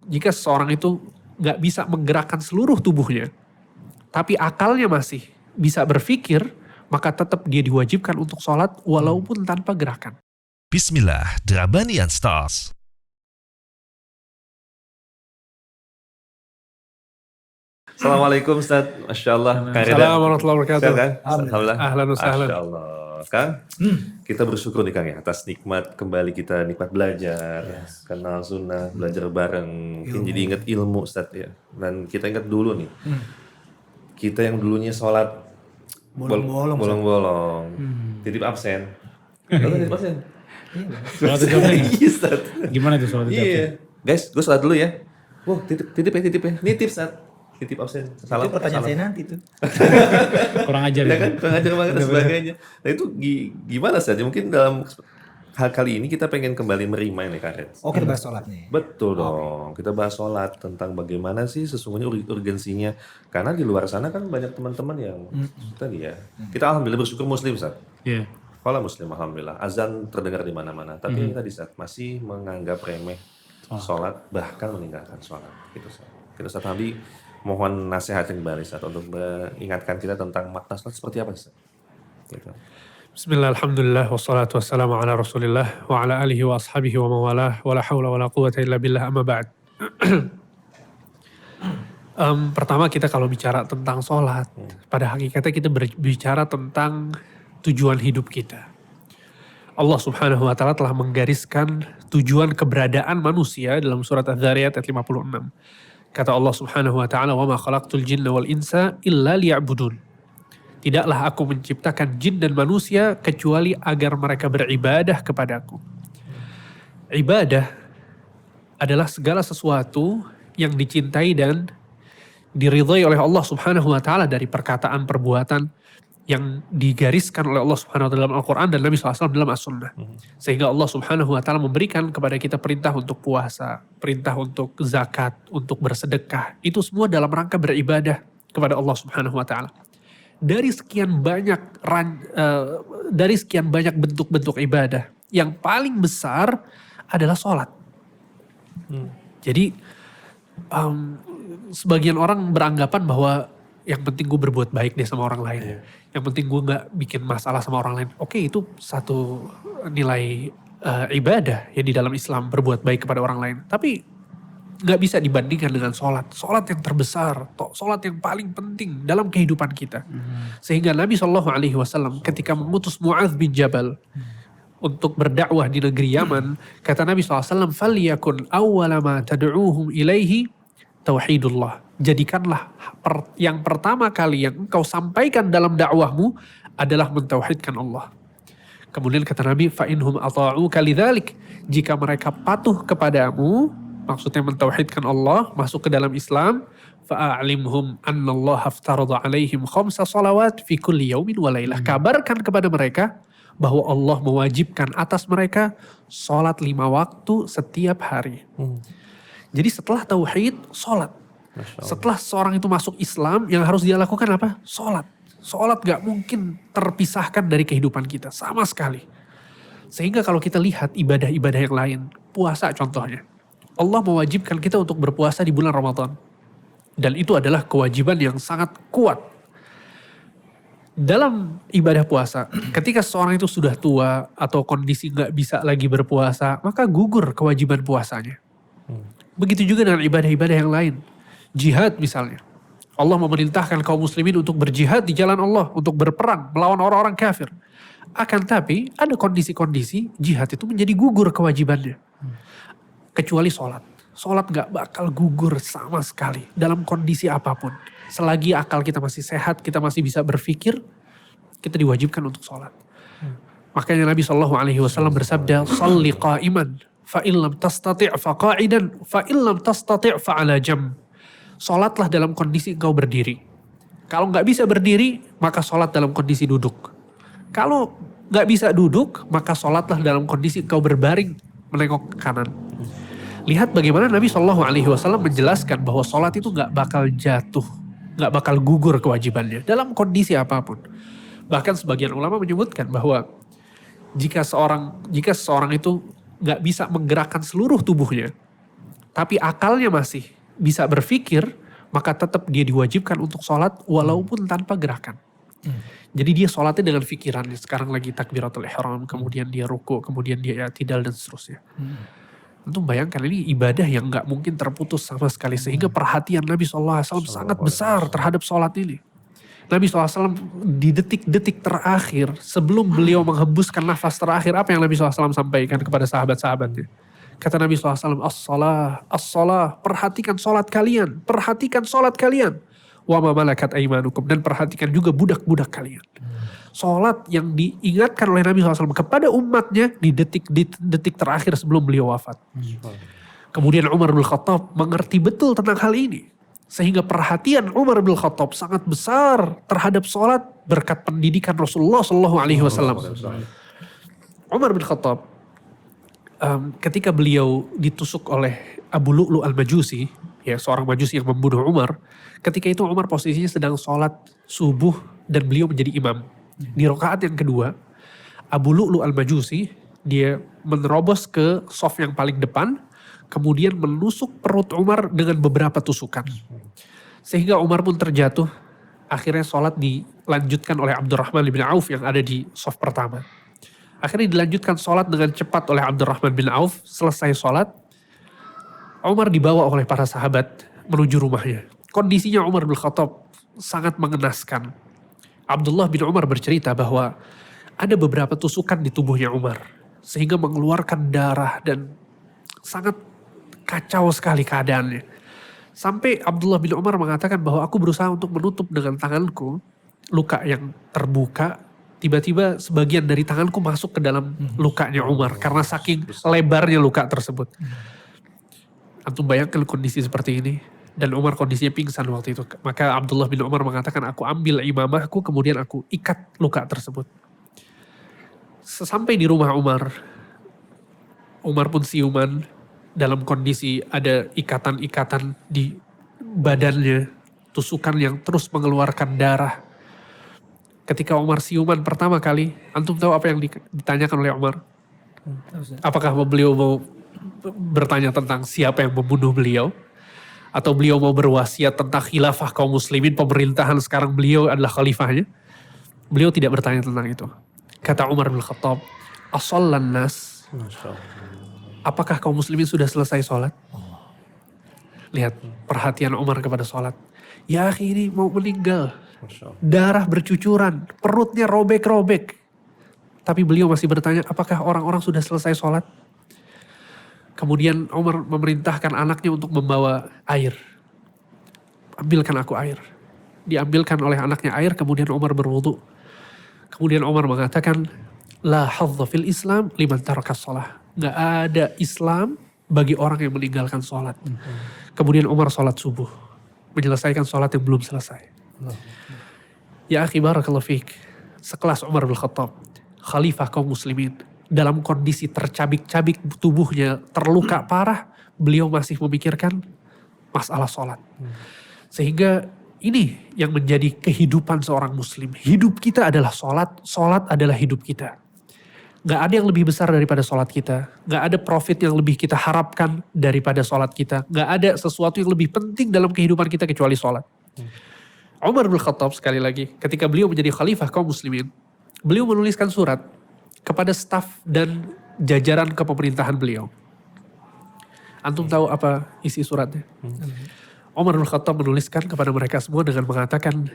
jika seseorang itu nggak bisa menggerakkan seluruh tubuhnya, tapi akalnya masih bisa berpikir, maka tetap dia diwajibkan untuk sholat walaupun tanpa gerakan. Bismillah, Drabanian Stars. Assalamualaikum Ustaz, Masya Allah. Assalamualaikum warahmatullahi wabarakatuh. Sehat kan? Alhamdulillah. Ahlan wa sahlan. Masya Allah. Kang, kita bersyukur nih Kang ya atas nikmat kembali kita nikmat belajar, kenal sunnah, belajar bareng. Mungkin jadi ingat ilmu Ustaz ya. Dan kita ingat dulu nih, kita yang dulunya sholat bolong-bolong, titip absen. Kalau titip absen? Sholat itu apa? Iya Ustaz. Gimana tuh sholat itu? Iya. Guys, gue sholat dulu ya. Wah, titip ya. Nitip Ustaz. Titip absen. Salam. Itu pertanyaan saya nanti tuh. Kurang ajar Ya ya. kan, kurang ajar banget dan sebagainya. Nah itu gimana saja? Mungkin dalam hal kali ini kita pengen kembali merimain ya Karen. Oke, bahas sholatnya. Betul dong. Kita bahas sholat tentang bagaimana sih sesungguhnya urgensinya. Karena di luar sana kan banyak teman-teman yang tadi ya. Kita alhamdulillah bersyukur muslim Ustaz. Iya. Kalau muslim alhamdulillah. Azan terdengar di mana-mana. Tapi tadi Ustaz masih menganggap remeh sholat bahkan meninggalkan sholat. Gitu Ustaz. Kita Ustaz Nabi mohon nasihat yang kembali Ustaz untuk mengingatkan kita tentang makna sholat seperti apa Ustaz. Gitu. Bismillah, alhamdulillah, wassalatu wassalamu ala rasulillah, wa ala alihi wa ashabihi wa mawalah, wa la hawla wa la quwata illa billah, amma ba'd. Pertama kita kalau bicara tentang sholat, pada hakikatnya kita berbicara tentang tujuan hidup kita. Allah subhanahu wa ta'ala telah menggariskan tujuan keberadaan manusia dalam surat Az-Zariyat ayat 56. Kata Allah subhanahu wa ta'ala, وَمَا خَلَقْتُ الْجِنَّ وَالْإِنسَ إِلَّا لِيَعْبُدُونَ. Tidaklah aku menciptakan jin dan manusia kecuali agar mereka beribadah kepadaku. Ibadah adalah segala sesuatu yang dicintai dan diridhai oleh Allah subhanahu wa ta'ala dari perkataan perbuatan yang digariskan oleh Allah subhanahu wa ta'ala dalam Al-Quran dan Nabi SAW dalam As-Sunnah. Sehingga Allah subhanahu wa ta'ala memberikan kepada kita perintah untuk puasa, perintah untuk zakat, untuk bersedekah. Itu semua dalam rangka beribadah kepada Allah subhanahu wa ta'ala. Dari sekian banyak bentuk-bentuk ibadah, yang paling besar adalah sholat. Jadi sebagian orang beranggapan bahwa yang penting gue berbuat baik deh sama orang lain. Yang penting gue gak bikin masalah sama orang lain. Oke, itu satu nilai ibadah ya di dalam Islam, berbuat baik kepada orang lain. Tapi gak bisa dibandingkan dengan sholat. Sholat yang terbesar, sholat yang paling penting dalam kehidupan kita. Sehingga Nabi SAW ketika mengutus Mu'adz bin Jabal untuk berdakwah di negeri Yaman, kata Nabi SAW, فَلْيَكُنْ أَوَّلَ مَا تَدْعُوهُمْ إِلَيْهِ tauhidullah. Jadikanlah yang pertama kali yang engkau sampaikan dalam dakwahmu adalah mentauhidkan Allah. Kemudian kata Nabi, فَإِنْهُمْ أَطَاعُوكَ لِذَلِكَ. Jika mereka patuh kepadamu, maksudnya mentauhidkan Allah, masuk ke dalam Islam, فَأَعْلِمْهُمْ أَنَّ اللَّهَ افْتَرَضَ عَلَيْهِمْ 5 صَلَوَاتٍ فِي كُلِّ يَوْمٍ وَلَيْلَةٍ. Kabarkan kepada mereka bahwa Allah mewajibkan atas mereka sholat 5 waktu setiap hari. Jadi setelah tauhid, sholat. Setelah seorang itu masuk Islam, yang harus dia lakukan apa? Sholat. Sholat gak mungkin terpisahkan dari kehidupan kita, sama sekali. Sehingga kalau kita lihat ibadah-ibadah yang lain, puasa contohnya. Allah mewajibkan kita untuk berpuasa di bulan Ramadan. Dan itu adalah kewajiban yang sangat kuat. Dalam ibadah puasa, ketika seorang itu sudah tua atau kondisi gak bisa lagi berpuasa, maka gugur kewajiban puasanya. Begitu juga dengan ibadah-ibadah yang lain. Jihad misalnya. Allah memerintahkan kaum muslimin untuk berjihad di jalan Allah, untuk berperang melawan orang-orang kafir. Akan tapi ada kondisi-kondisi jihad itu menjadi gugur kewajibannya. Kecuali sholat. Sholat gak bakal gugur sama sekali dalam kondisi apapun. Selagi akal kita masih sehat, kita masih bisa berpikir, kita diwajibkan untuk sholat. Makanya Nabi SAW bersabda, "Shalli qa'iman, fa illam tastati' fa qa'idan, fa illam tastati' fa 'ala jam." Sholatlah dalam kondisi engkau berdiri. Kalau nggak bisa berdiri, maka sholat dalam kondisi duduk. Kalau nggak bisa duduk, maka sholatlah dalam kondisi engkau berbaring menengok ke kanan. Lihat bagaimana Nabi SAW menjelaskan bahwa sholat itu nggak bakal jatuh, nggak bakal gugur kewajibannya dalam kondisi apapun. Bahkan sebagian ulama menyebutkan bahwa jika seorang itu nggak bisa menggerakkan seluruh tubuhnya, tapi akalnya masih bisa berpikir, maka tetap dia diwajibkan untuk sholat walaupun tanpa gerakan. Jadi dia sholatnya dengan pikirannya. Sekarang lagi takbiratul ihram, kemudian dia ruku, kemudian dia i'tidal dan seterusnya. Tentu bayangkan ini ibadah yang gak mungkin terputus sama sekali. Sehingga perhatian Nabi SAW sangat besar terhadap sholat ini. Nabi SAW di detik-detik terakhir sebelum beliau menghembuskan nafas terakhir, apa yang Nabi SAW sampaikan kepada sahabat-sahabatnya? Kata Nabi SAW, as-salah, perhatikan sholat kalian, perhatikan sholat kalian. Wa ma malakat aimanukum, dan perhatikan juga budak-budak kalian. Sholat yang diingatkan oleh Nabi SAW kepada umatnya di detik terakhir sebelum beliau wafat. Kemudian Umar bin Khattab mengerti betul tentang hal ini. Sehingga perhatian Umar bin Khattab sangat besar terhadap sholat berkat pendidikan Rasulullah SAW. Umar bin Khattab ketika beliau ditusuk oleh Abu Lu'lu al-Majusi, ya seorang Majusi yang membunuh Umar, ketika itu Umar posisinya sedang sholat subuh dan beliau menjadi imam. Di rakaat yang kedua, Abu Lu'lu al-Majusi dia menerobos ke shaf yang paling depan, kemudian menusuk perut Umar dengan beberapa tusukan. Sehingga Umar pun terjatuh. Akhirnya sholat dilanjutkan oleh Abdurrahman bin Auf yang ada di shaf pertama. Akhirnya dilanjutkan sholat dengan cepat oleh Abdurrahman bin Auf. Selesai sholat, Umar dibawa oleh para sahabat menuju rumahnya. Kondisinya Umar bin Khattab sangat mengenaskan. Abdullah bin Umar bercerita bahwa ada beberapa tusukan di tubuhnya Umar. Sehingga mengeluarkan darah dan sangat kacau sekali keadaannya. Sampai Abdullah bin Umar mengatakan bahwa aku berusaha untuk menutup dengan tanganku luka yang terbuka. Tiba-tiba sebagian dari tanganku masuk ke dalam lukanya Umar. Karena saking lebarnya luka tersebut. Antum bayangkan kondisi seperti ini. Dan Umar kondisinya pingsan waktu itu. Maka Abdullah bin Umar mengatakan aku ambil imamahku kemudian aku ikat luka tersebut. Sesampai di rumah Umar pun siuman. Dalam kondisi ada ikatan-ikatan di badannya. Tusukan yang terus mengeluarkan darah. Ketika Umar siuman pertama kali, antum tahu apa yang ditanyakan oleh Umar? Apakah beliau mau bertanya tentang siapa yang membunuh beliau? Atau beliau mau berwasiat tentang khilafah kaum muslimin, pemerintahan sekarang beliau adalah khalifahnya? Beliau tidak bertanya tentang itu. Kata Umar bin Khattab, as-sallan nas. Apakah kaum muslimin sudah selesai sholat? Lihat perhatian Umar kepada sholat. Ya akhi, ini mau meninggal. Darah bercucuran, perutnya robek-robek. Tapi beliau masih bertanya, apakah orang-orang sudah selesai sholat? Kemudian Umar memerintahkan anaknya untuk membawa air. Ambilkan aku air. Diambilkan oleh anaknya air, kemudian Umar berwudu. Kemudian Umar mengatakan, la hadza fil Islam liman tarakas sholah. Gak ada Islam bagi orang yang meninggalkan sholat. Kemudian Umar sholat subuh. Menyelesaikan sholat yang belum selesai. Ya akhi barakallahu fiik. Sekelas Umar bin Khattab. Khalifah kaum muslimin. Dalam kondisi tercabik-cabik tubuhnya. Terluka parah. Beliau masih memikirkan masalah sholat. Sehingga ini yang menjadi kehidupan seorang muslim. Hidup kita adalah sholat. Sholat adalah hidup kita. Gak ada yang lebih besar daripada sholat kita. Gak ada profit yang lebih kita harapkan daripada sholat kita. Gak ada sesuatu yang lebih penting dalam kehidupan kita kecuali sholat. Umar bin Khattab sekali lagi, ketika beliau menjadi khalifah kaum muslimin, beliau menuliskan surat kepada staf dan jajaran kepemerintahan beliau. Antum tahu apa isi suratnya? Umar bin Khattab menuliskan kepada mereka semua dengan mengatakan,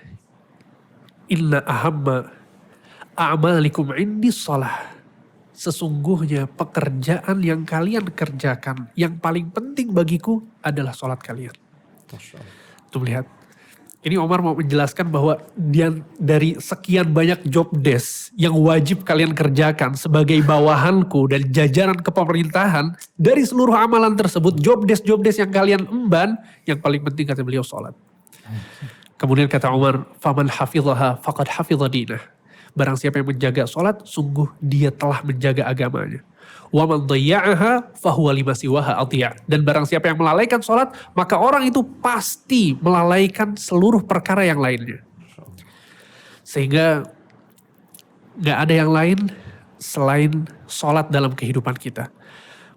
Inna ahamma a'malikum indi shalah. Sesungguhnya pekerjaan yang kalian kerjakan, yang paling penting bagiku adalah sholat kalian. Tuh lihat. Ini Umar mau menjelaskan bahwa dari sekian banyak job desk yang wajib kalian kerjakan sebagai bawahanku dan jajaran kepemerintahan, dari seluruh amalan tersebut, job desk yang kalian emban, yang paling penting kata beliau sholat. Kemudian kata Umar, faman hafidhaha faqad hafidha dinah. Barang siapa yang menjaga sholat, sungguh dia telah menjaga agamanya. Wa man dhayya'aha fahuwa lima siwaha atiya. Dan barang siapa yang melalaikan sholat, maka orang itu pasti melalaikan seluruh perkara yang lainnya. Sehingga gak ada yang lain selain sholat dalam kehidupan kita.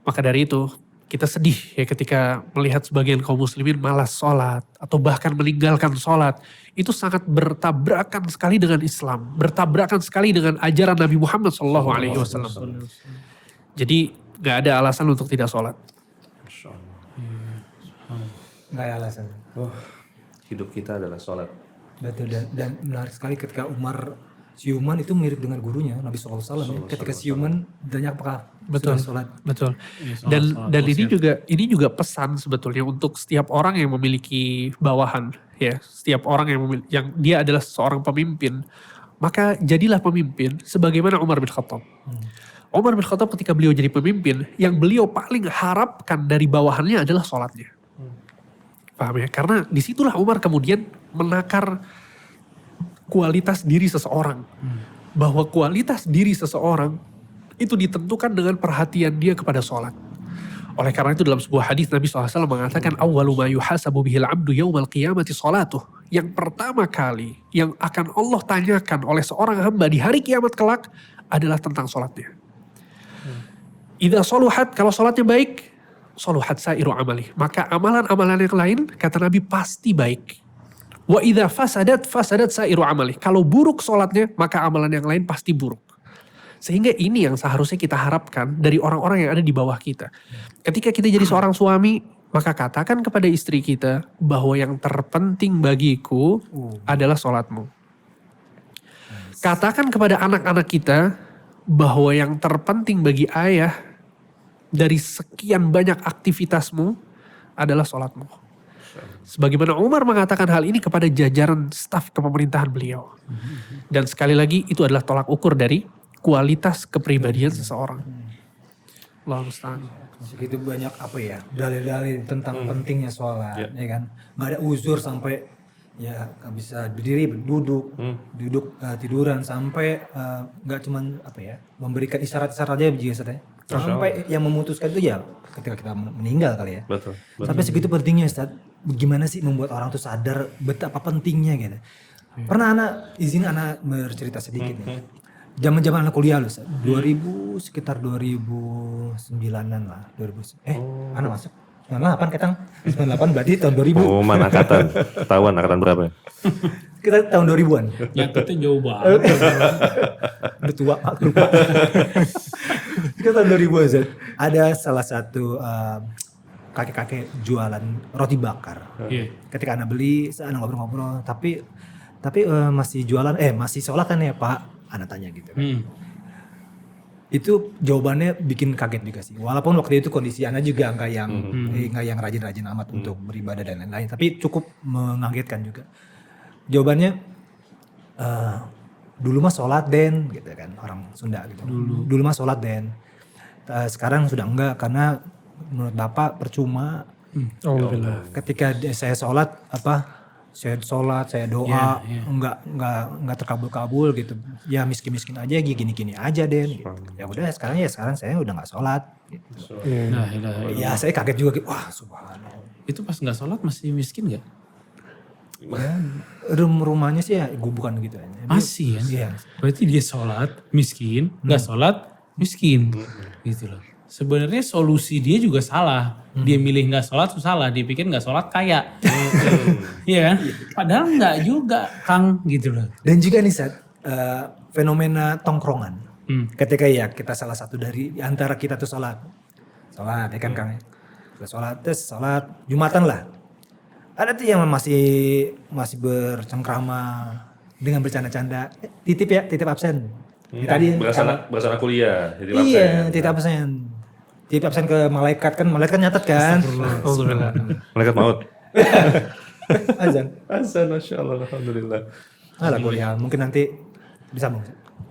Maka dari itu, kita sedih ya ketika melihat sebagian kaum muslimin malas sholat atau bahkan meninggalkan sholat. Itu sangat bertabrakan sekali dengan Islam, bertabrakan sekali dengan ajaran Nabi Muhammad SAW. Jadi gak ada alasan untuk tidak sholat. Masya Allah. Nggak ada alasan. Hidup kita adalah sholat. Betul, dan menarik sekali ketika Umar siuman itu mirip dengan gurunya Nabi SAW ya. Ketika siuman banyak apakah Betul, sudah sholat. betul. sholat Dan terus ini juga pesan sebetulnya untuk setiap orang yang memiliki bawahan, ya. Setiap orang yang dia adalah seorang pemimpin, maka jadilah pemimpin sebagaimana Umar bin Khattab. Umar bin Khattab ketika beliau jadi pemimpin, yang beliau paling harapkan dari bawahannya adalah sholatnya. Paham ya? Karena disitulah Umar kemudian menakar kualitas diri seseorang. Bahwa kualitas diri seseorang itu ditentukan dengan perhatian dia kepada sholat. Oleh karena itu dalam sebuah hadis Nabi SAW mengatakan awwalu ma yuhasabu bihil abdu yaumal qiyamati sholatuh. Yang pertama kali yang akan Allah tanyakan oleh seorang hamba di hari kiamat kelak adalah tentang sholatnya. Idza sholuhat, kalau sholatnya baik, sholuhat sairu amali. Maka amalan-amalan yang lain kata Nabi pasti baik. Wa idza fasadat sairu amali. Kalau buruk sholatnya, maka amalan yang lain pasti buruk. Sehingga ini yang seharusnya kita harapkan dari orang-orang yang ada di bawah kita. Ketika kita jadi seorang suami, maka katakan kepada istri kita bahwa yang terpenting bagiku adalah sholatmu. Katakan kepada anak-anak kita bahwa yang terpenting bagi ayah dari sekian banyak aktivitasmu adalah sholatmu. Sebagaimana Umar mengatakan hal ini kepada jajaran staf kepemerintahan beliau. Dan sekali lagi itu adalah tolak ukur dari kualitas kepribadian seseorang. Allah musta'an. Segitu banyak apa ya, dalil-dalil tentang pentingnya sholat, ya kan. Gak ada uzur sampai ya gak bisa berdiri, duduk, tiduran sampai gak cuman apa ya, memberikan isyarat-isyarat aja juga Ustaz ya. Sampai yang memutuskan itu ya ketika kita meninggal kali ya. Betul. Sampai segitu pentingnya Ustaz. Bagaimana sih membuat orang tuh sadar betapa pentingnya gitu. Pernah izin anak bercerita sedikit nih. Zaman-zaman anak kuliah loh Ustaz. Sekitar 2009-an lah. Anak masuk 98 ketang. 98 berarti tahun 2000. Pengumuman angkatan. Ketahuan angkatan berapa ya? Kita tahun 2000-an. Nyatutnya jauh banget. Udah tua Pak, lupa. Kita tahun 2000-an Ustaz. Ada salah satu kakek-kakek jualan roti bakar. Iya. Ketika anak beli, anak ngobrol-ngobrol, tapi masih jualan, masih sholat kan ya Pak? Anak tanya gitu. Itu jawabannya bikin kaget juga sih. Walaupun waktu itu kondisi anak juga nggak yang rajin-rajin amat untuk beribadah dan lain-lain, tapi cukup mengagetkan juga. Jawabannya dulu mah sholat den, gitu kan orang Sunda gitu. Dulu mah sholat den. Sekarang sudah enggak karena menurut Bapak percuma. Ketika saya sholat saya doa enggak terkabul-kabul gitu. Ya miskin-miskin aja gini-gini aja Den gitu. Ya udah sekarang saya udah enggak sholat gitu. Nah, Ya saya kaget juga gitu. Wah, subhanallah. itu pas nggak sholat masih miskin nggak? Ya, rumahnya sih ya bukan gitu aja. Masih kan? Iya. Berarti dia sholat miskin, nggak sholat miskin, gitu loh. Sebenarnya solusi dia juga salah. Dia milih nggak sholat itu salah. Dia pikir nggak sholat kaya, iya kan? Padahal nggak juga, Kang, gitu loh. Dan juga nih Sat, fenomena tongkrongan. Ketika ya kita salah satu dari antara kita tuh sholat ya kan Kang. Kita sholat Jumatan lah. Ada tuh yang masih bercengkrama dengan bercanda-canda. Titip absen. Tadi Berasana kuliah. Jadi iya, titip absen. Titip absen ke malaikat kan nyatet kan. Malaikat maut. Azan. Masya Allah, alhamdulillah. Alah kuliah, mungkin nanti disambung.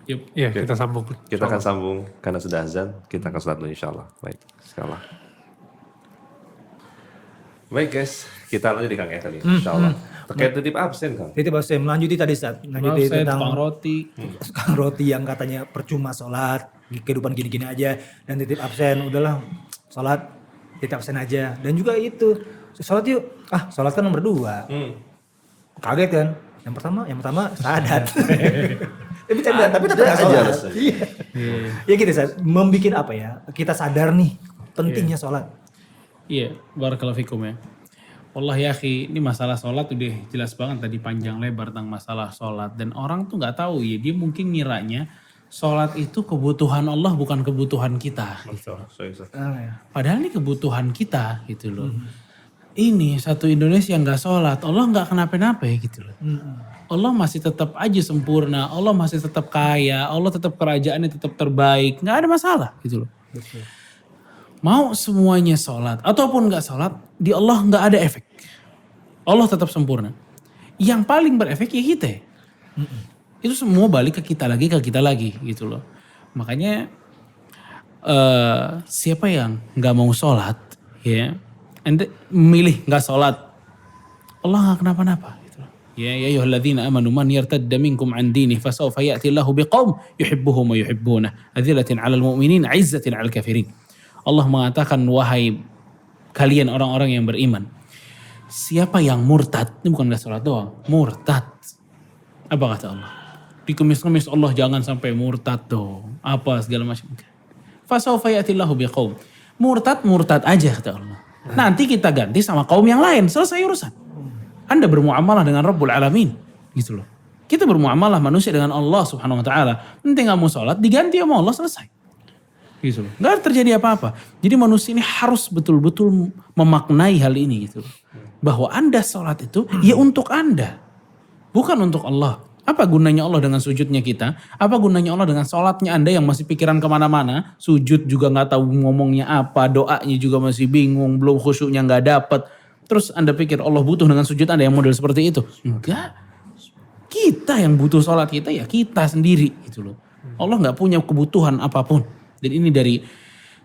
Iya, kita sambung. Kita akan sambung karena sudah azan. Kita akan sholat dulu insya Allah. Baik, sekarang. Baik guys, kita lanjut di Kang ya kali ini, insya Allah. Terkait titip absen Kang. Titip absen, melanjuti tadi saat melanjuti tentang tukang roti. tukang roti yang katanya percuma sholat, kehidupan gini-gini aja, dan titip absen, udahlah sholat, titip absen aja. Dan juga itu, sholat yuk, sholat kan nomor 2. Kaget kan, yang pertama sadat. tapi tetap gak sholat. Iya. Ya gitu saat, membikin apa ya, kita sadar nih pentingnya sholat. Iya, barakallahu fikum ya. Wallah ya akhi, ini masalah sholat udah jelas banget tadi panjang lebar tentang masalah sholat. Dan orang tuh nggak tahu ya, dia mungkin ngiranya sholat itu kebutuhan Allah bukan kebutuhan kita. Gitu. Padahal ini kebutuhan kita gitu loh. Ini satu Indonesia nggak sholat, Allah nggak kenapa-napa ya gitu loh. Allah masih tetap aja sempurna, Allah masih tetap kaya, Allah tetap kerajaannya tetap terbaik, nggak ada masalah gitu loh. Betul. Mau semuanya sholat ataupun nggak sholat, di Allah nggak ada efek. Allah tetap sempurna. Yang paling berefek ya kita. Itu semua balik ke kita lagi gitu loh. Makanya siapa yang nggak mau sholat, ya, ente milih nggak sholat, Allah nggak kenapa-napa. Gitu loh. Ya ayyuhalladzina amanu man yartadda minkum an dinih fasawfa ya'ti Allahu biqaum yuhibbuhum wa yuhibbunah adzillatin 'alal mu'minin 'izzatin 'alal kafirin. Allah mengatakan, wahai kalian orang-orang yang beriman, siapa yang murtad, ini bukan gak sholat doang, murtad. Apa kata Allah? Dikemis-kemis Allah jangan sampai murtad dong, apa segala macam. Fasawfa ya'tillahu biqaum. Murtad aja kata Allah. Nanti kita ganti sama kaum yang lain, selesai urusan. Anda bermuamalah dengan Rabbul Alamin, gitu loh. Kita bermuamalah manusia dengan Allah Subhanahu wa taala. Nanti gak mau sholat, diganti sama Allah, selesai. Gitu loh. Gak terjadi apa-apa. Jadi manusia ini harus betul-betul memaknai hal ini gitu. Bahwa Anda sholat itu ya untuk Anda. Bukan untuk Allah. Apa gunanya Allah dengan sujudnya kita? Apa gunanya Allah dengan sholatnya Anda yang masih pikiran kemana-mana? Sujud juga gak tahu ngomongnya apa. Doanya juga masih bingung. Belum khusyuknya gak dapet. Terus Anda pikir Allah butuh dengan sujud Anda yang model seperti itu? Enggak. Kita yang butuh sholat kita ya kita sendiri gitu loh. Allah gak punya kebutuhan apapun. Dan ini dari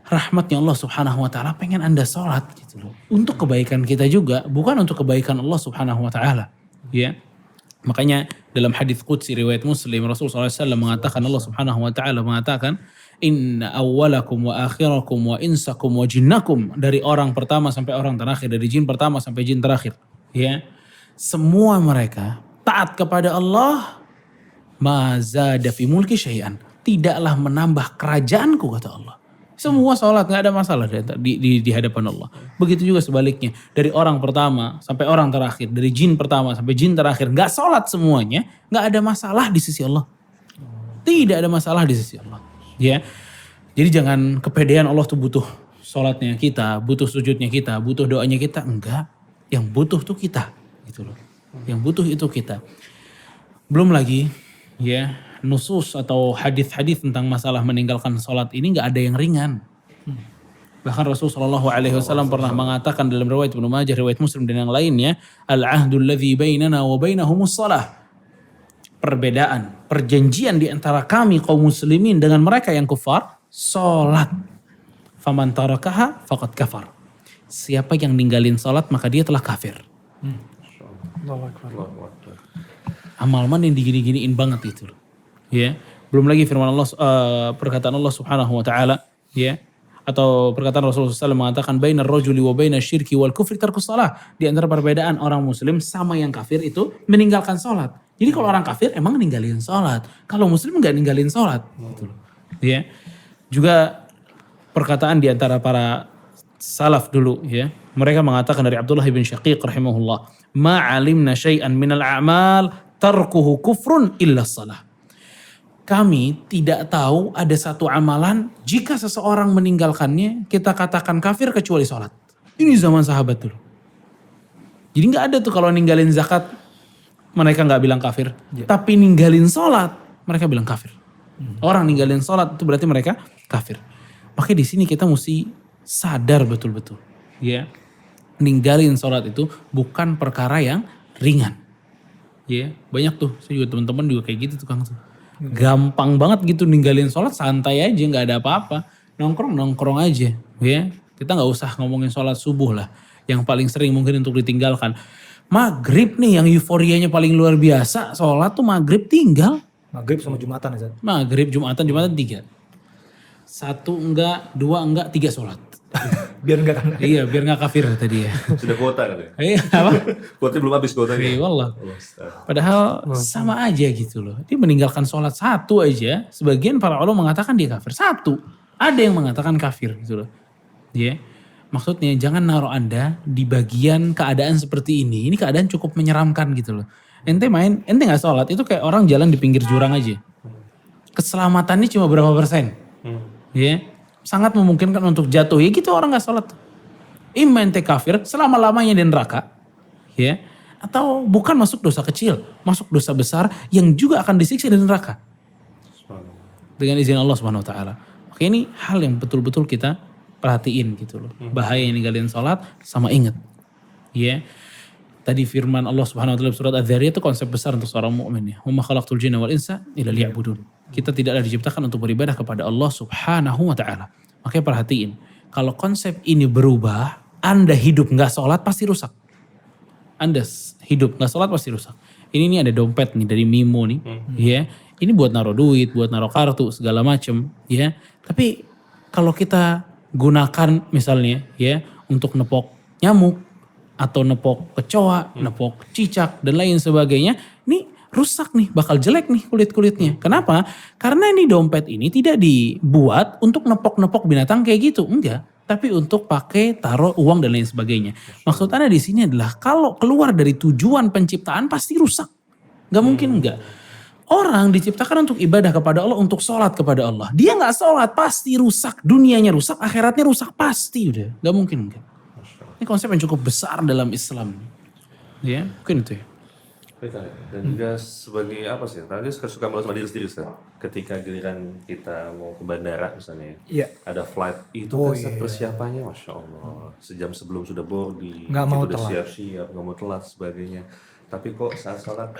rahmatnya Allah Subhanahu wa taala, pengen Anda sholat gitu loh. Untuk kebaikan kita juga, bukan untuk kebaikan Allah Subhanahu wa taala. Ya. Makanya dalam hadis qudsi riwayat Muslim, Rasulullah SAW mengatakan, Allah Subhanahu wa taala mengatakan, inna awwalakum wa akhirakum wa insakum wa jinnakum, dari orang pertama sampai orang terakhir, dari jin pertama sampai jin terakhir. Ya. Semua mereka taat kepada Allah, ma zada fi mulki syai'an, tidaklah menambah kerajaanku kata Allah. Semua sholat gak ada masalah di hadapan Allah. Begitu juga sebaliknya. Dari orang pertama sampai orang terakhir. Dari jin pertama sampai jin terakhir. Gak sholat semuanya. Gak ada masalah di sisi Allah. Tidak ada masalah di sisi Allah. Ya. Jadi jangan kepedean Allah tuh butuh sholatnya kita. Butuh sujudnya kita. Butuh doanya kita. Enggak. Yang butuh tuh kita. Gitu loh. Yang butuh itu kita. Belum lagi. Ya. Nusus atau hadis-hadis tentang masalah meninggalkan sholat ini nggak ada yang ringan. Bahkan Rasulullah SAW pernah mengatakan dalam riwayat Ibnu Majah, riwayat Muslim dan yang lainnya, al-ahdul ladzi bainana wa bainahumus shalah. Perbedaan, perjanjian di antara kami kaum muslimin dengan mereka yang kufar, sholat. Faman tarakaha faqad kafar. Siapa yang ninggalin sholat maka dia telah kafir. Amal mana yang digini-giniin banget itu loh. Ya, belum lagi firman Allah, perkataan Allah Subhanahu wa taala, ya, atau perkataan Rasulullah SAW mengatakan bainar rajuli wa bainas syirki wal kufri tarkus shalah. Di antara perbedaan orang muslim sama yang kafir itu meninggalkan salat. Jadi kalau orang kafir emang ninggalin salat, kalau muslim enggak ninggalin salat, gitu loh. Ya. Juga perkataan di antara para salaf dulu, ya. Mereka mengatakan dari Abdullah bin Syaqiq rahimahullah, ma alimna syai'an minal a'mal tarkuhu kufrun illa shalah. Kami tidak tahu ada satu amalan jika seseorang meninggalkannya kita katakan kafir kecuali sholat. Ini zaman sahabat dulu. Jadi gak ada tuh kalau ninggalin zakat mereka gak bilang kafir. Ya. Tapi ninggalin sholat mereka bilang kafir. Orang ninggalin sholat itu berarti mereka kafir. Makanya di sini kita mesti sadar betul-betul. Ya, ninggalin sholat itu bukan perkara yang ringan. Ya, banyak tuh. Saya juga teman-teman juga kayak gitu tuh Kang. Gampang banget gitu ninggalin sholat, santai aja, nggak ada apa-apa, nongkrong aja, ya. Kita nggak usah ngomongin sholat subuh lah, yang paling sering mungkin untuk ditinggalkan. Maghrib nih yang euforianya paling luar biasa, sholat tuh maghrib tinggal. Maghrib sama Jumatan ya. Maghrib, Jumatan 3. 1 enggak, 2 enggak, 3 sholat. Biar enggak kan? Iya, biar nggak kafir tadi ya. Sudah kuota kan ya? Iya, apa? Kuotanya belum habis kuotanya. Iya, wallah. Padahal sama aja gitu loh. Dia meninggalkan sholat 1 aja, sebagian para ulama mengatakan dia kafir. 1. Ada yang mengatakan kafir gitu loh. Ya. Maksudnya jangan naruh Anda di bagian keadaan seperti ini. Ini keadaan cukup menyeramkan gitu loh. Ente gak sholat itu kayak orang jalan di pinggir jurang aja. Keselamatannya cuma berapa persen. Ya, sangat memungkinkan untuk jatuh. Ya gitu orang gak sholat. Imma ente kafir selama-lamanya di neraka. Ya, atau bukan masuk dosa kecil. Masuk dosa besar yang juga akan disiksa di neraka. Dengan izin Allah Subhanahu wa taala. Oke, ini hal yang betul-betul kita perhatiin gitu loh. Bahaya ninggalin sholat sama ingat. Ya. Tadi firman Allah Subhanahu wa taala surat Az-Zariyat itu konsep besar untuk seorang mukmin ya. Wa ma khalaqtul jinna wal insa illa liya'budun. Kita tidaklah diciptakan untuk beribadah kepada Allah Subhanahu wa taala. Makanya perhatiin, kalau konsep ini berubah, Anda hidup nggak sholat pasti rusak. Anda hidup nggak sholat pasti rusak. Ini ada dompet nih dari Mimo nih, ya. Ini buat naruh duit, buat naruh kartu segala macem, ya. Tapi kalau kita gunakan misalnya, ya, untuk nepok nyamuk atau nepok kecoa, nepok cicak dan lain sebagainya, ini rusak nih, bakal jelek nih kulit-kulitnya. Kenapa? Karena ini dompet ini tidak dibuat untuk nepok-nepok binatang kayak gitu, enggak. Tapi untuk pakai taruh uang dan lain sebagainya. Maksud Anda di sini adalah kalau keluar dari tujuan penciptaan pasti rusak. Gak mungkin enggak. Orang diciptakan untuk ibadah kepada Allah, untuk sholat kepada Allah. Dia gak sholat pasti rusak. Dunianya rusak, akhiratnya rusak pasti udah. Gak mungkin enggak. Ini konsep yang cukup besar dalam Islam. Ya, mungkin itu ya. Dan juga sebagai apa sih? Tadi suka malu sama diri sendiri Ustaz. Ketika giliran kita mau ke bandara misalnya, ada flight itu kan persiapannya, masya Allah, sejam sebelum sudah boarding, Nggak mau udah telat. siap-siap, nggak mau telat sebagainya. Tapi kok saat sholat,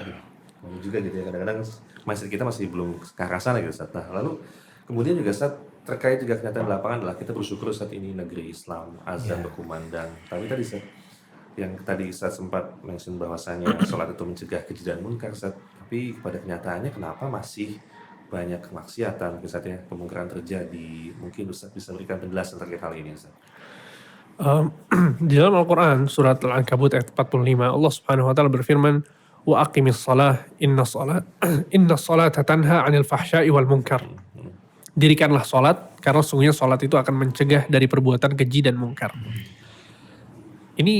mau juga gitu ya. Kadang-kadang mindset kita masih belum ke arah sana gitu Ustaz. Nah, lalu kemudian juga Ustaz, terkait juga kenyataan di lapangan adalah kita bersyukur saat ini negeri Islam, azan berkumandang. Tapi tadi Ustaz, yang tadi saya sempat mention bahwasanya sholat itu mencegah keji dan munkar, Ustaz. Tapi pada kenyataannya kenapa masih banyak kemaksiatan, misalnya kemungkaran terjadi? Mungkin Ustaz bisa berikan penjelasan terkait hal ini, Ustaz. Di dalam Al-Quran surat Al-Ankabut ayat 45 Allah Subhanahu wa taala berfirman, wa aqimis shalah inna salata tanha 'anil fahsya'i wal munkar. Dirikanlah salat karena sungguhnya salat itu akan mencegah dari perbuatan keji dan munkar. Ini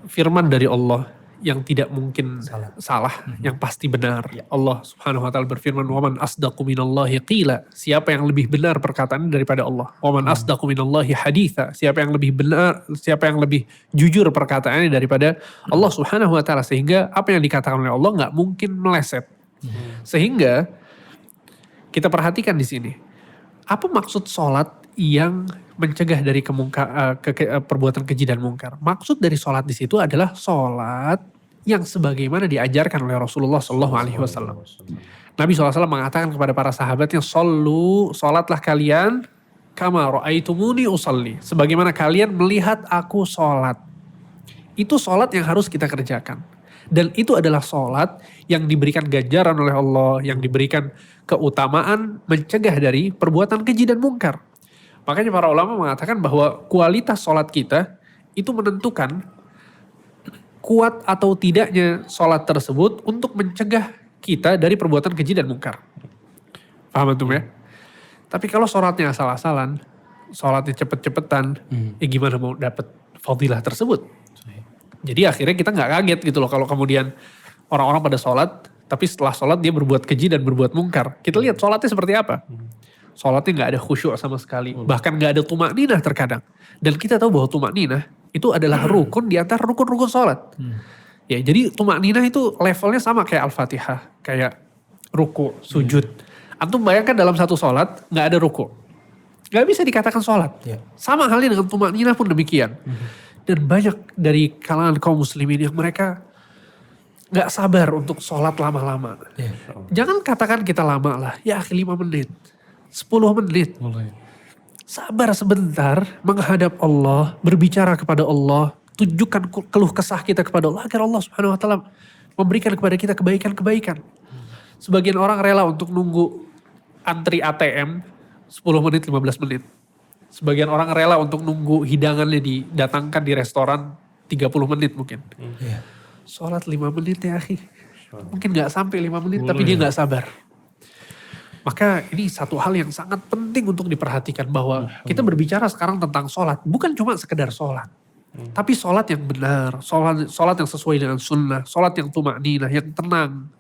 firman dari Allah yang tidak mungkin salah, yang pasti benar. Allah Subhanahu wa taala berfirman, "Wa man asdaqu minallahi qila." Siapa yang lebih benar perkataannya daripada Allah? "Wa man asdaqu minallahi haditha." Siapa yang lebih benar, siapa yang lebih jujur perkataannya daripada Allah Subhanahu wa taala, sehingga apa yang dikatakan oleh Allah nggak mungkin meleset. Sehingga kita perhatikan di sini. Apa maksud sholat yang mencegah dari perbuatan keji dan mungkar? Maksud dari sholat di situ adalah sholat yang sebagaimana diajarkan oleh Rasulullah SAW. Nabi SAW mengatakan kepada para sahabatnya, sholatlah kalian kama ra'aitumuni usalli. Sebagaimana kalian melihat aku sholat. Itu sholat yang harus kita kerjakan. Dan itu adalah sholat yang diberikan ganjaran oleh Allah, yang diberikan keutamaan mencegah dari perbuatan keji dan mungkar. Makanya para ulama mengatakan bahwa kualitas sholat kita itu menentukan kuat atau tidaknya sholat tersebut untuk mencegah kita dari perbuatan keji dan mungkar. Paham antum ya? Tapi kalau sholatnya asal-asalan, sholatnya cepet-cepetan, ya gimana mau dapat fadilah tersebut? Jadi akhirnya kita nggak kaget gitu loh kalau kemudian orang-orang pada sholat, tapi setelah sholat dia berbuat keji dan berbuat mungkar. Kita lihat sholatnya seperti apa. Sholatnya nggak ada khusyuk sama sekali. Bahkan nggak ada tumakninah terkadang. Dan kita tahu bahwa tumakninah itu adalah rukun di antara rukun-rukun sholat. Ya, jadi tumakninah itu levelnya sama kayak Al-Fatihah. Kayak ruku, sujud. Antum bayangkan dalam satu sholat nggak ada ruku. Nggak bisa dikatakan sholat. Sama halnya dengan tumakninah pun demikian. Dan banyak dari kalangan kaum muslimin yang mereka gak sabar untuk sholat lama-lama. Jangan katakan kita lama lah. Ya 5 menit, 10 menit. Sabar sebentar menghadap Allah, berbicara kepada Allah. Tunjukkan keluh kesah kita kepada Allah agar Allah Subhanahu wa taala memberikan kepada kita kebaikan-kebaikan. Sebagian orang rela untuk nunggu antri ATM 10 menit, 15 menit. Sebagian orang rela untuk nunggu hidangannya didatangkan di restoran 30 menit mungkin. Sholat 5 menit ya akhi. Mungkin gak sampai 5 menit tapi dia gak sabar. Maka ini satu hal yang sangat penting untuk diperhatikan bahwa kita berbicara sekarang tentang sholat. Bukan cuma sekedar sholat. Tapi sholat yang benar, sholat yang sesuai dengan sunnah, sholat yang tumakninah, yang tenang.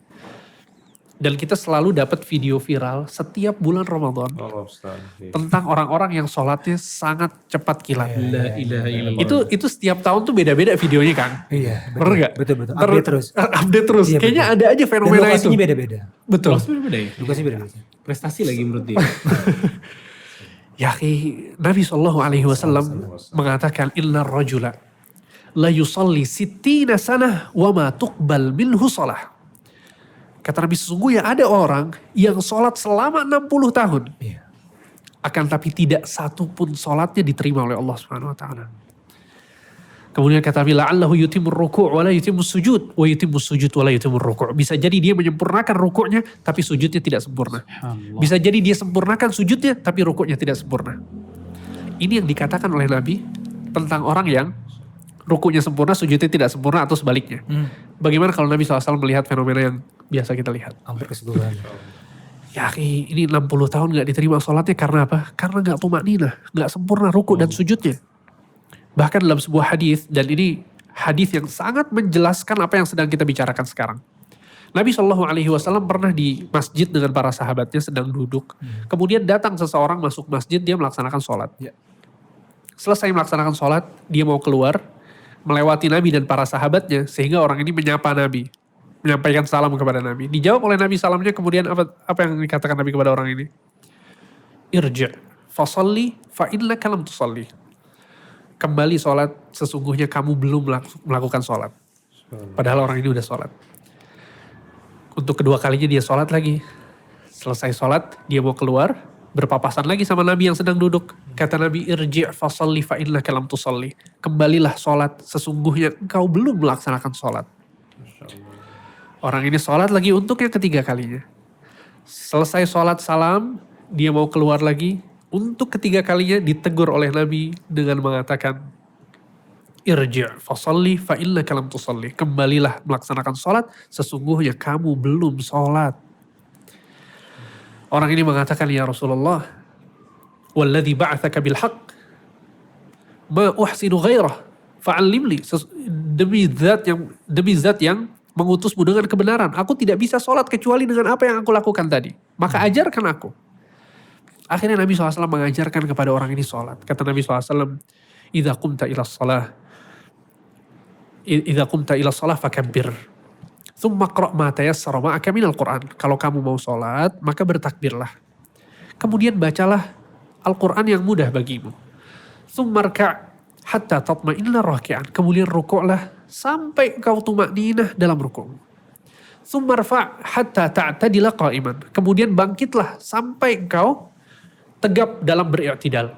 Dan kita selalu dapat video viral setiap bulan Ramadan Oh, Ustaz. Iya. tentang orang-orang yang sholatnya sangat cepat kilat. La ilaha illallah. Itu setiap tahun tuh beda-beda videonya kan. Iya, Bener gak? betul. Update terus. Update terus. Iya, Kayaknya betul. ada aja Dan fenomena itu. lokasinya beda-beda. Betul. Terus berbeda ya? Lokasi beda-beda. Prestasi lagi menurut dia. Ya Nabi SAW mengatakan inna rajula la yusalli sittina sanah wa ma tuqbal minhu salah. Kata Nabi sesungguhnya ada orang yang sholat selama 60 tahun. Iya. Akan tapi tidak satu pun sholatnya diterima oleh Allah Subhanahu Wa Taala. Kemudian kata Nabi la'allahu yutimur ruku' wa la yutimur sujud wa yutimur sujud wa la yutimur ruku'. Bisa jadi dia menyempurnakan rukuknya tapi sujudnya tidak sempurna. Bisa jadi dia sempurnakan sujudnya tapi rukuknya tidak sempurna. Ini yang dikatakan oleh Nabi tentang orang yang rukuknya sempurna, sujudnya tidak sempurna atau sebaliknya. Bagaimana kalau Nabi SAW melihat fenomena yang biasa kita lihat? Hampir keseluruhan. Ya ini 60 tahun gak diterima sholatnya karena apa? Karena gak tumakninah, gak sempurna rukuk dan sujudnya. Bahkan dalam sebuah hadis, dan ini hadis yang sangat menjelaskan apa yang sedang kita bicarakan sekarang. Nabi SAW pernah di masjid dengan para sahabatnya sedang duduk. Kemudian datang seseorang masuk masjid, dia melaksanakan sholat. Ya. Selesai melaksanakan sholat, dia mau keluar, melewati Nabi dan para sahabatnya, sehingga orang ini menyapa Nabi. Menyampaikan salam kepada Nabi. Dijawab oleh Nabi salamnya, kemudian apa yang dikatakan Nabi kepada orang ini? Irji' fasalli fa'innaka lam tusalli. Kembali sholat, sesungguhnya kamu belum melakukan sholat. Padahal orang ini udah sholat. Untuk kedua kalinya dia sholat lagi. Selesai sholat, dia mau keluar, berpapasan lagi sama Nabi yang sedang duduk. Kata Nabi, irji' fasalli fa'innaka lam tusalli. Kembalilah sholat, sesungguhnya engkau belum melaksanakan sholat. Orang ini sholat lagi untuk yang ketiga kalinya. Selesai sholat salam, dia mau keluar lagi. Untuk ketiga kalinya ditegur oleh Nabi dengan mengatakan, irji' fasalli fa'innaka lam tusalli. Kembalilah melaksanakan sholat, sesungguhnya kamu belum sholat. Orang ini mengatakan, ya Rasulullah, walladhi ba'athaka bilhaq, ma uhsinu ghairah, fa'allimli. Demi zat yang mengutusmu dengan kebenaran. Aku tidak bisa sholat kecuali dengan apa yang aku lakukan tadi. Maka ajarkan aku. Akhirnya Nabi SAW mengajarkan kepada orang ini sholat. Kata Nabi SAW, idza qumta ila shalah fakabbir. Thumma qra' ma tayassara ma'aka minal Qur'an. Kalau kamu mau sholat, maka bertakbirlah. Kemudian bacalah Al-Quran yang mudah bagimu. Thumma rka' hatta tatma'inna raki'an. Kemudian rukuklah sampai kau tumakninah dalam rukuk. Thumma rfa' hatta ta'tadila qa'iman. Kemudian bangkitlah sampai kau tegap dalam beri'tidal.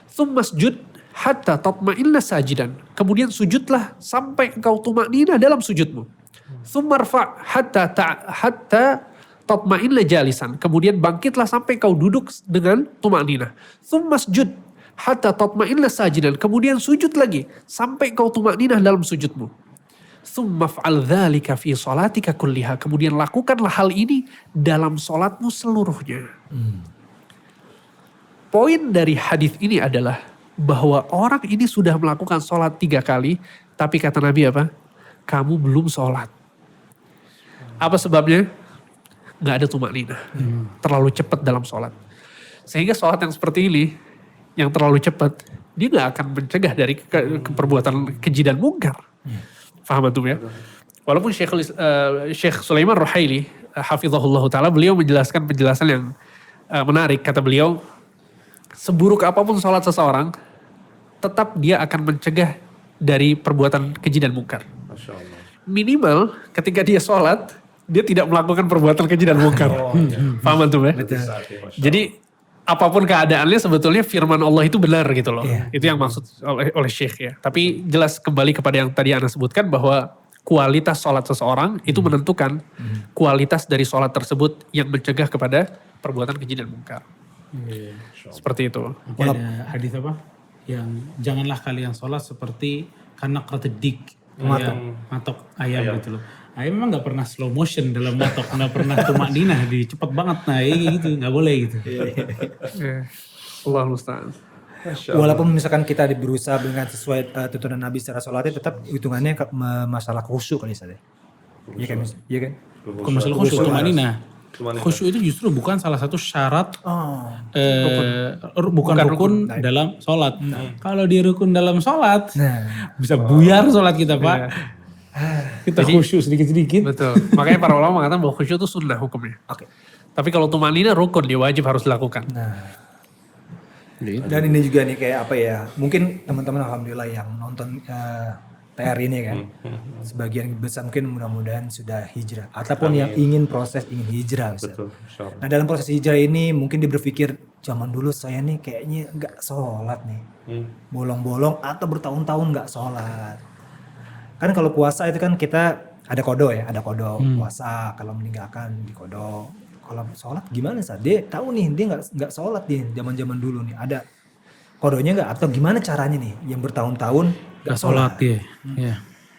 Thumma sujud hatta tatma'inna sajidan. Kemudian sujudlah sampai kau tumakninah dalam sujudmu. Thumma rfa' hatta tatma'inna jalisan. Kemudian bangkitlah sampai kau duduk dengan tumakninah. Thumma sujud hatta tatma'inna sajidan. Kemudian sujud lagi sampai kau tumakninah dalam sujudmu. Thumma fa'al dzalika fi salatika kulliha. Kemudian lakukanlah hal ini dalam salatmu seluruhnya. Poin dari hadis ini adalah bahwa orang ini sudah melakukan sholat 3 kali, tapi kata Nabi apa? Kamu belum sholat. Apa sebabnya? Gak ada tumakninah. Terlalu cepat dalam sholat. Sehingga sholat yang seperti ini, yang terlalu cepat, dia gak akan mencegah dari perbuatan keji dan mungkar. Faham antum ya? Walaupun Syekh Sulaiman Ruhaili, hafizahullah ta'ala, beliau menjelaskan penjelasan yang menarik. Kata beliau, seburuk apapun sholat seseorang, tetap dia akan mencegah dari perbuatan keji dan mungkar. Masya Allah. Minimal ketika dia sholat, dia tidak melakukan perbuatan keji dan mungkar. Paham antum ya? Jadi apapun keadaannya sebetulnya firman Allah itu benar gitu loh. Itu yang maksud oleh Syekh ya. Tapi jelas kembali kepada yang tadi Anda sebutkan bahwa kualitas sholat seseorang itu menentukan kualitas dari sholat tersebut yang mencegah kepada perbuatan keji dan mungkar. Seperti itu. Ada hadis apa? Yang janganlah kalian sholat seperti kanak ratedik. Matok ayam gitu loh. Aing memang nggak pernah slow motion dalam matok, nggak pernah tumakninah di cepet banget, nah gitu, nggak boleh gitu. Ya. Allah musta'an. Walaupun misalkan kita berusaha dengan sesuai tuntunan Nabi secara sholatnya, tetap hitungannya masalah khusyuk kali saja. Iya kan? Iya kan? Bukan masalah khusyuk, tumakninah. Khusyuk itu justru bukan salah satu syarat bukan rukun dalam sholat. Kalau dia rukun dalam sholat, bisa buyar sholat kita Pak. Kita khusyuk sedikit-sedikit. Betul. Makanya para ulama mengatakan bahwa khusyuk itu sunnah hukumnya. Oke. Tapi kalau tumanina rukun, dia wajib harus dilakukan. Nah. Dan ini juga nih kayak apa ya, mungkin teman-teman alhamdulillah yang nonton TR ini kan, sebagian besar mungkin mudah-mudahan sudah hijrah. Ataupun yang ingin hijrah. Betul. Nah dalam proses hijrah ini mungkin dia berpikir, zaman dulu saya nih kayaknya nggak sholat nih. Bolong-bolong atau bertahun-tahun nggak sholat. Kan kalau puasa itu kan kita ada kodo ya, ada kodo puasa, kalau meninggalkan di kodo. Kalau sholat gimana saat dia tahu nih dia nggak sholat di zaman dulu nih, ada kodonya nggak atau gimana caranya nih yang bertahun-tahun nggak sholat ya. Ya.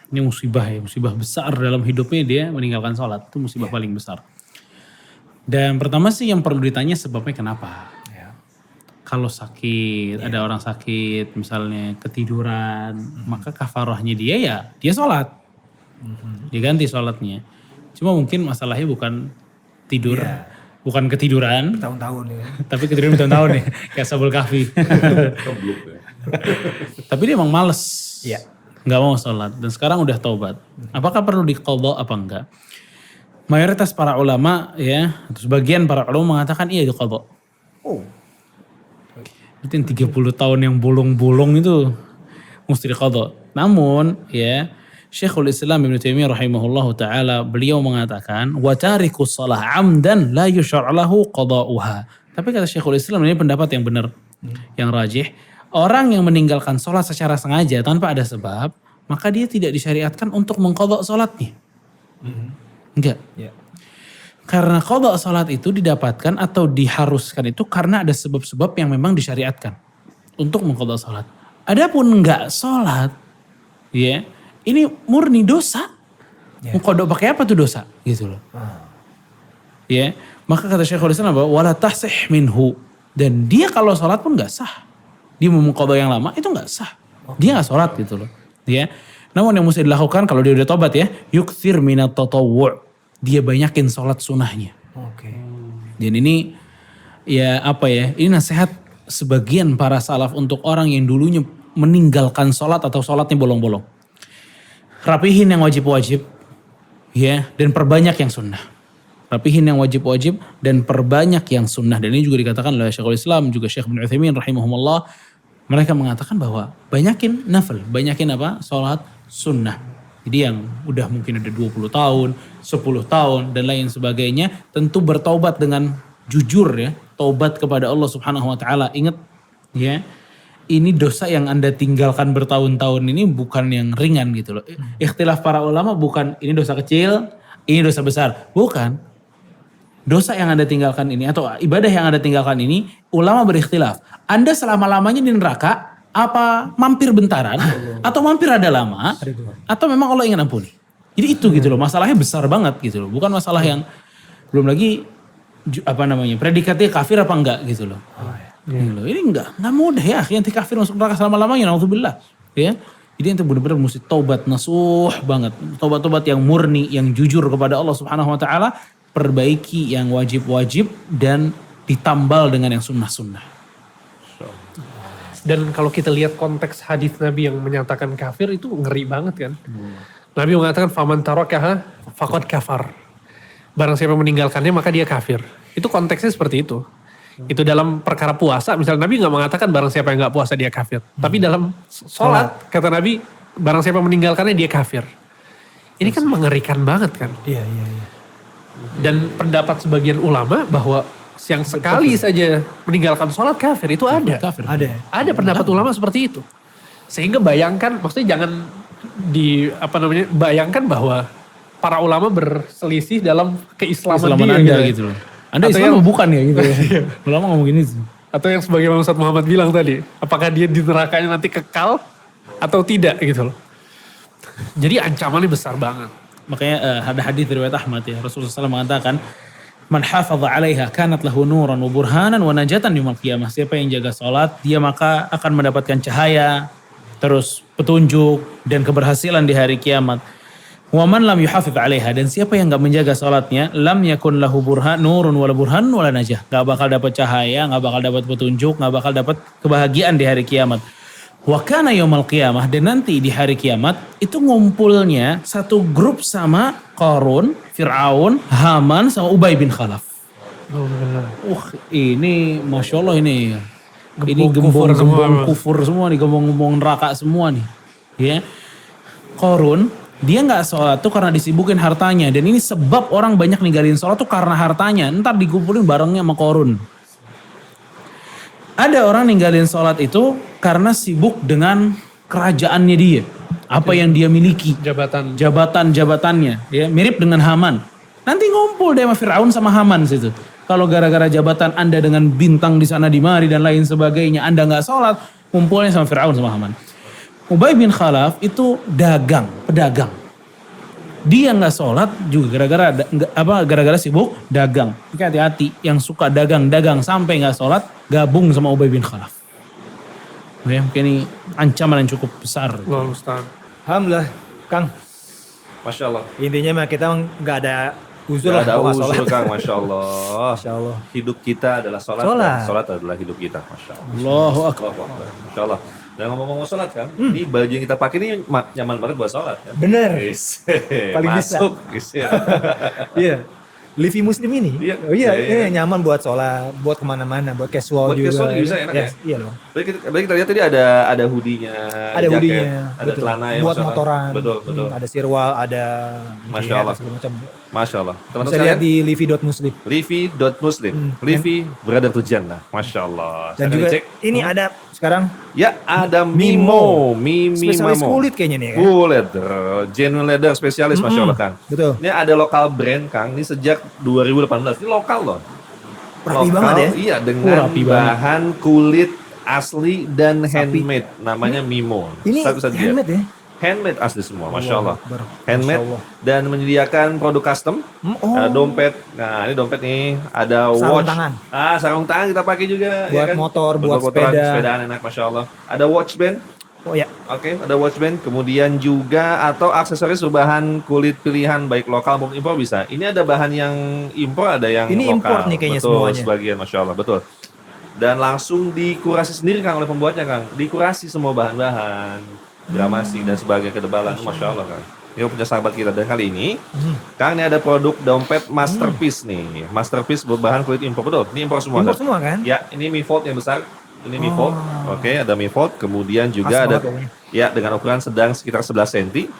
Ini musibah besar dalam hidupnya dia meninggalkan sholat, itu musibah paling besar. Dan pertama sih yang perlu ditanya sebabnya kenapa. Kalau sakit, ada orang sakit misalnya ketiduran, maka kafarahnya dia sholat. Diganti sholatnya. Cuma mungkin masalahnya bukan tidur, bukan ketiduran. Bertahun-tahun ya. Tapi ketiduran bertahun-tahun nih, kayak Sabul Kahfi. Tapi dia emang males. Iya. Nggak mau sholat. Dan sekarang udah taubat. Apakah perlu diqadha apa enggak? Mayoritas para ulama ya, atau sebagian para ulama mengatakan iya diqadha. Oh. Itu yang 30 tahun yang bolong-bolong itu mesti diqadha. Namun ya, Syekhul Islam Ibn Taimiyah rahimahullahu ta'ala beliau mengatakan wa tarikus shalah amdan la yusyar' lahu qada'uha. Tapi kata Syekhul Islam ini pendapat yang benar, yang rajih. Orang yang meninggalkan sholat secara sengaja tanpa ada sebab, maka dia tidak disyariatkan untuk mengqadha sholatnya. Enggak. Ya. Karena qadha sholat itu didapatkan atau diharuskan itu karena ada sebab-sebab yang memang disyariatkan untuk mengqadha sholat. Adapun enggak sholat, ya, ini murni dosa. Mengqadha pakai apa tuh dosa? Gitu loh. Ya, maka kata Syekhul Islam bahwa wala tahsih minhu, dan dia kalau sholat pun enggak sah. Dia mau mengqadha yang lama itu enggak sah. Dia enggak sholat gitu loh. Ya. Namun yang mesti dilakukan kalau dia udah tobat ya, yukthir minat tatawwu'. Dia banyakin sholat sunnahnya. Oke. Dan ini ya apa ya, ini nasihat sebagian para salaf untuk orang yang dulunya meninggalkan sholat atau sholatnya bolong-bolong. Rapihin yang wajib-wajib ya, dan perbanyak yang sunnah. Rapihin yang wajib-wajib dan perbanyak yang sunnah. Dan ini juga dikatakan oleh Syekhul Islam, juga Syekh Ibn Utsaimin rahimahumullah. Mereka mengatakan bahwa banyakin nafil, banyakin apa? Sholat sunnah. Jadi yang udah mungkin ada 20 tahun, 10 tahun dan lain sebagainya, tentu bertaubat dengan jujur ya, taubat kepada Allah Subhanahu wa taala. Ingat ya, ini dosa yang Anda tinggalkan bertahun-tahun ini bukan yang ringan gitu loh. Ikhtilaf para ulama bukan ini dosa kecil, ini dosa besar. Bukan. Dosa yang Anda tinggalkan ini atau ibadah yang Anda tinggalkan ini, ulama berikhtilaf. Anda selama-lamanya di neraka, apa mampir bentaran, atau mampir ada lama, atau memang Allah ingin ampuni. Jadi itu gitu loh, masalahnya besar banget gitu loh. Bukan masalah yang, belum lagi apa namanya, predikatnya kafir apa enggak gitu loh. Ini enggak mudah ya, yang kafir masuk neraka selama-lamanya, naudzubillah. Ya. Jadi itu benar-benar mesti taubat nasuh banget. Taubat-taubat yang murni, yang jujur kepada Allah Subhanahu wa taala, perbaiki yang wajib-wajib dan ditambal dengan yang sunnah-sunnah. Dan kalau kita lihat konteks hadis Nabi yang menyatakan kafir itu ngeri banget kan. Nabi mengatakan faman tarakaha faqad kafar. Barang siapa meninggalkannya maka dia kafir. Itu konteksnya seperti itu. Itu dalam perkara puasa, misalnya Nabi nggak mengatakan barang siapa yang nggak puasa dia kafir. Tapi dalam sholat, kata Nabi, barang siapa meninggalkannya dia kafir. Ini kan mengerikan banget kan. Iya. Dan pendapat sebagian ulama bahwa yang sekali saja meninggalkan sholat kafir itu ada. Kafir. Ada pendapat ulama seperti itu. Sehingga bayangkan, maksudnya jangan bayangkan bahwa para ulama berselisih dalam keislaman dia Anda gitu loh. Anda atau Islam bukan ya gitu ya. Ulama ngomong gini sih. Atau yang sebagaimana Ustaz Muhammad bilang tadi, apakah dia di nerakanya nanti kekal atau tidak gitu loh. Jadi ancamannya besar banget. Makanya ada hadis riwayat Ahmad ya. Rasulullah SAW mengatakan, "Man hafadha 'alaiha kanat lahu nuran wa burhanan wa najatan yaumil qiyamah." Siapa yang jaga salat, dia maka akan mendapatkan cahaya, terus petunjuk dan keberhasilan di hari kiamat. Wa man lam yuhafidh 'alaiha, dan siapa yang enggak menjaga salatnya, lam yakun lahu nurun wala burhan wala najah. Enggak bakal dapat cahaya, enggak bakal dapat petunjuk, enggak bakal dapat kebahagiaan di hari kiamat. Wa kana yaumil qiyamah, dan nanti di hari kiamat itu ngumpulnya satu grup sama Qarun, Fir'aun, Haman sama Ubay bin Khalaf. Ini Masya Allah ini. Ini gembong-gembong kufur semua nih, gembong-gembong neraka semua nih. Ya. Qarun, dia nggak sholat tuh karena disibukin hartanya. Dan ini sebab orang banyak ninggalin sholat tuh karena hartanya. Ntar dikumpulin barengnya sama Qarun. Ada orang ninggalin sholat itu karena sibuk dengan kerajaannya dia. Apa yang dia miliki. Jabatannya. Ya, mirip dengan Haman. Nanti ngumpul deh sama Fir'aun sama Haman situ. Kalau gara-gara jabatan Anda dengan bintang di sana di mari dan lain sebagainya, Anda nggak sholat, ngumpulnya sama Fir'aun sama Haman. Ubay bin Khalaf itu pedagang. Dia nggak sholat juga gara-gara sibuk dagang. Jadi hati-hati yang suka dagang sampai nggak sholat, gabung sama Ubay bin Khalaf. Ya, mungkin ini ancaman yang cukup besar. Alhamdulillah, Kang. Masya Allah. Intinya mah kita nggak ada uzur lah. Ada kalau nggak uzur sholat. Kang, Masya Allah. Masya Allah. Hidup kita adalah sholat. Sholat. Dan sholat adalah hidup kita. Masya Allah. Allahu Akbar. Masya Allah. Dan ngomong-ngomong sholat kan, ini baju yang kita pakai ini nyaman banget buat sholat kan. Bener. Paling bisa. Masuk. Iya. Livi Muslim ini. Iya. Oh iya, Iya. ini nyaman buat sholat, buat kemana-mana, buat casual Buat juga. casual juga bisa, enak ya? Iya loh. Baik kita lihat tadi ada hoodie-nya, Ada jaket, hoodie-nya, ada betul. celana ya. Buat Masya Allah. motoran. Betul. Ada sirwal, ada Masya jaket, Allah. segala macam. Masya Allah. Teman-teman Bisa lihat sekalian, di livi.muslim. Livi.muslim. Livi brother to Jannah. Masya Allah. Dan Sekarang juga dicek. ini ada sekarang Ya ada Mimo. spesialis Mamo. kulit kayaknya nih ya. Full leather, genuine leather spesialis Masya Allah Kang. Betul. Ini ada lokal brand Kang, ini sejak 2018, ini lokal loh. Rapi banget ya. Iya, dengan rapi banget. bahan kulit asli dan handmade, namanya Mimo. Ini Bisa dilihat. handmade ya. Handmade asli semua, Masya Allah. Akbar. Handmade Masya Allah. dan menyediakan produk custom. Oh. Ada dompet, nah ini dompet nih, ada Sarung watch. tangan. Sarung tangan kita pakai juga. Buat motor, buat motoran, sepeda. sepedaan enak, Masya Allah. Ada watch band. Oh ya. Oke, ada watch band, kemudian juga atau aksesoris berbahan kulit pilihan baik lokal maupun impor bisa. Ini ada bahan yang impor, ada yang Ini lokal. impor nih kayaknya betul, semuanya. sebagian, Masya Allah, betul. Dan langsung dikurasi sendiri Kang oleh pembuatnya Kang. Dikurasi semua bahan-bahan, gramasi dan sebagainya ketebalan, Masya Allah Kang. Ini punya sahabat kita dan kali ini, Kang ini ada produk dompet masterpiece nih. Masterpiece berbahan kulit impor, betul. Ini impor semua. Impor Kang. semua kan? Ya, ini Mi Fold yang besar. Ini Mi Fold. Oke, ada Mi Fold. Kemudian juga Khas ada banget ya dengan ukuran sedang sekitar 11 cm.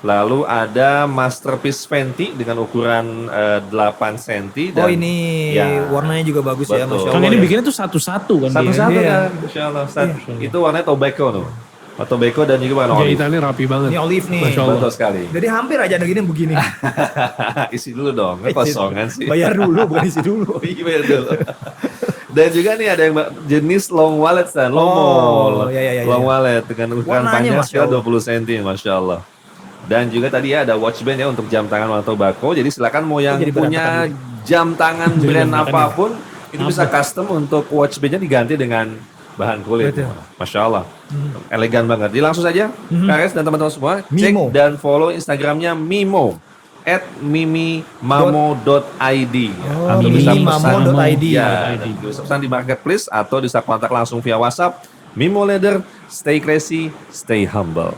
Lalu ada Masterpiece Fenty dengan ukuran 8 cm. Oh ini ya, warnanya juga bagus ya, betul. Masya Kang Allah. ini ya. bikinnya tuh satu-satu kan dia. satu-satu Iya. kan, Masya Allah. Itu warnanya tobacco tuh. Tobacco dan juga warna olive. Jahitannya rapi banget. Ini olive nih. Masya Allah. Betul sekali. Jadi hampir aja ada gini begini. Isi dulu dong, kosongan sih. Bayar dulu, bukan isi dulu. Iya, bayar dulu. Dan juga nih ada yang jenis long wallet, Stan. Oh, iya. Long wallet dengan ukuran Warnanya, panjang Masya sekitar Allah. 20 cm, Masya Allah. Dan juga tadi ya ada watch band ya untuk jam tangan atau tobacco. Jadi silakan mau yang jadi punya jam tangan brand apapun, itu bisa custom untuk watch bandnya diganti dengan bahan kulit. Betul. Masya Allah. Elegan banget. Jadi langsung saja, Kares dan teman-teman semua, cek Mimo. dan follow Instagramnya Mimo. @mimimamo.id. Atau bisa pesan mimimamo.id. ya, dan bisa pesan di marketplace atau bisa kontak langsung via WhatsApp. Mimo Leather, stay classy, stay humble.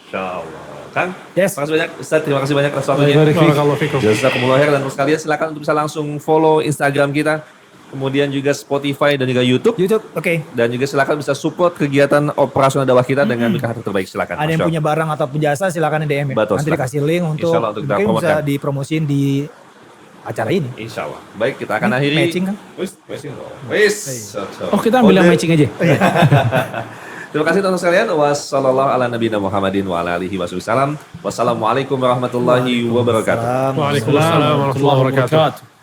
Insyaallah. Kang, Yes. makasih banyak Ustaz, terima kasih banyak atas waktunya. Barakallahu fikum. Jazakumullah khair dan untuk sekalian silakan untuk bisa langsung follow Instagram kita, kemudian juga Spotify dan juga YouTube. YouTube, oke. Dan juga silakan bisa support kegiatan operasional dakwah kita dengan harga terbaik, silakan. Ada yang Masya punya barang atau jasa silakan di DM ya. Betul, Nanti silakan. dikasih link untuk Insya Allah untuk kita mungkin bisa promotkan. dipromosin di acara ini. Insya Allah. Baik, kita akan Ini akhiri. matching kan? Matching dong. Wis. Oh kita ambil yang Kode. matching aja. Terima kasih teman-teman sekalian. Wassallallahu ala nabiyina Muhammadin wa ala alihi wasallam. Wassalamualaikum warahmatullahi wabarakatuh. Waalaikumsalam warahmatullahi wabarakatuh.